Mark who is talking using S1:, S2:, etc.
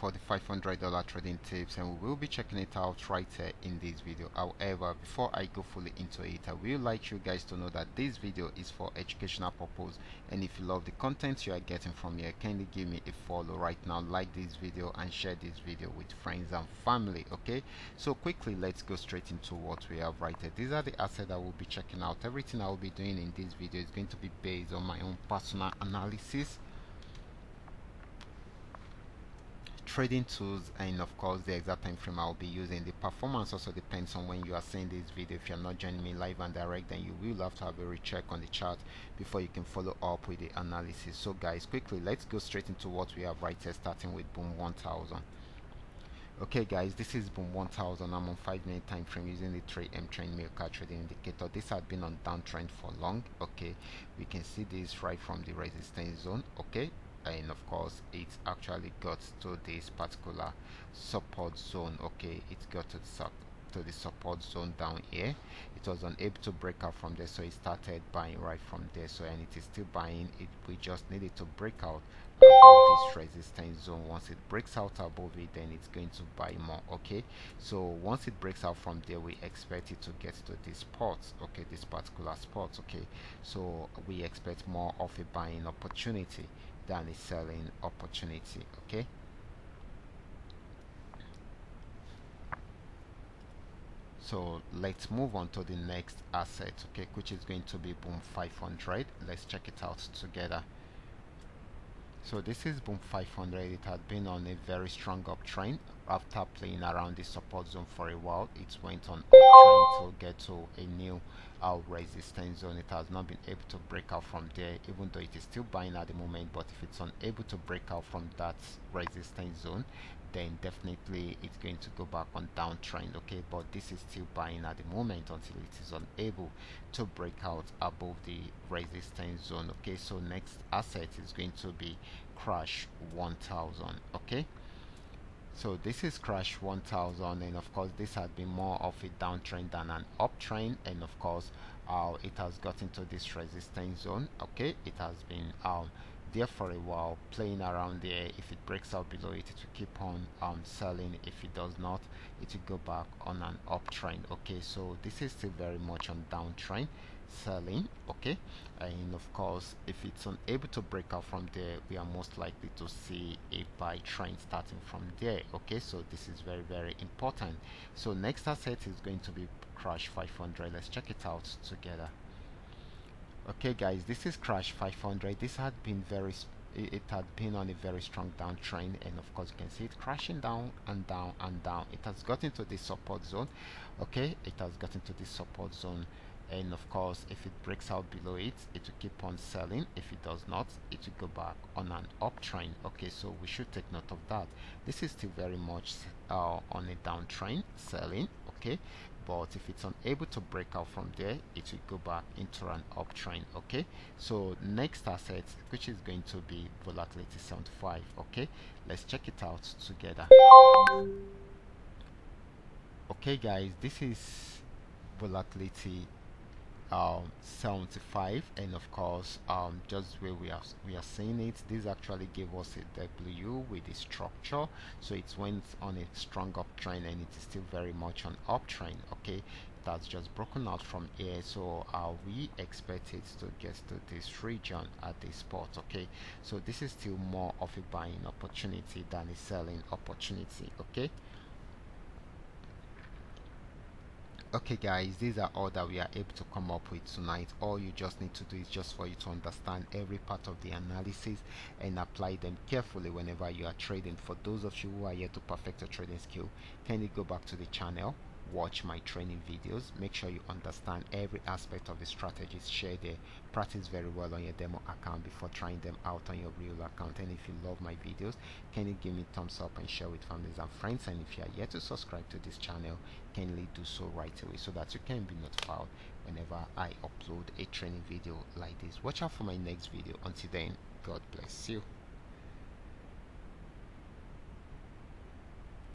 S1: for the $500 trading tips, and we will be checking it out right here in this video. However, before I go fully into it, I will like you guys to know that this video is for educational purpose, and if you love the content you are getting from here, kindly give me a follow right now, like this video and share this video with friends and family. Okay, so quickly let's go straight into what we have right here. These are the assets I will be checking out. Everything I will be doing in this video is going to be based on my own personal analysis, trading tools, and of course the exact time frame I'll be using. The performance also depends on when you are seeing this video. If you're not joining me live and direct, then you will have to have a recheck on the chart before you can follow up with the analysis. So guys, quickly let's go straight into what we have right here, starting with boom 1000. Okay guys, this is boom 1000. I'm on 5-minute time frame using the 3M trend Milka trading indicator. This had been on downtrend for long. Okay, we can see this right from the resistance zone. Okay, and of course it actually got to this particular support zone. Okay, it got to the support zone down here. It was unable to break out from there, so it started buying right from there. So, and it is still buying. We just needed to break out above this resistance zone. Once it breaks out above it, then it's going to buy more. Okay, so once it breaks out from there, we expect it to get to this spot. Okay, this particular spot. Okay, so we expect more of a buying opportunity than a selling opportunity. Okay, so let's move on to the next asset, okay, which is going to be boom 500. Let's check it out together. So this is boom 500. It had been on a very strong uptrend. After playing around the support zone for a while, it went on uptrend to get to a new resistance zone. It has not been able to break out from there, even though it is still buying at the moment. But if it's unable to break out from that resistance zone, then definitely it's going to go back on downtrend. Okay, but this is still buying at the moment until it is unable to break out above the resistance zone. Okay, so next asset is going to be crash 1000. Okay, so this is crash 1000, and of course this had been more of a downtrend than an uptrend, and of course it has got into this resistance zone. Okay, it has been there for a while, playing around there. If it breaks out below it, it will keep on selling. If it does not, it will go back on an uptrend. Okay, so this is still very much on downtrend, selling. Okay, and of course if it's unable to break out from there, we are most likely to see a buy trend starting from there. Okay, so this is very, very important. So next asset is going to be crash 500. Let's check it out together. Okay guys, this is crash 500. This had been it had been on a very strong downtrend, and of course you can see it crashing down and down and down. It has got into the support zone. Okay, it has got into the support zone, and of course if it breaks out below it, it will keep on selling. If it does not, it will go back on an uptrend. Okay, so we should take note of that. This is still very much on a downtrend, selling. Okay, but if it's unable to break out from there, it will go back into an uptrend. Okay, so next asset, which is going to be volatility 75. Okay, let's check it out together. Okay guys, this is volatility 75, and of course just where we are seeing it, this actually gave us a W with the structure, so it went on a strong uptrend, and it is still very much on uptrend. Okay, that's just broken out from here, so we expect it to get to this region at this spot. Okay, so this is still more of a buying opportunity than a selling opportunity. Okay, okay guys, these are all that we are able to come up with tonight. All you just need to do is just for you to understand every part of the analysis and apply them carefully whenever you are trading. For those of you who are yet to perfect your trading skill, kindly go back to the channel, watch my training videos, make sure you understand every aspect of the strategies shared there, practice very well on your demo account before trying them out on your real account. And if you love my videos, kindly give me thumbs up and share with families and friends. And if you are yet to subscribe to this channel, kindly do so right away so that you can be notified whenever I upload a training video like this. Watch out for my next video. Until then, God bless you.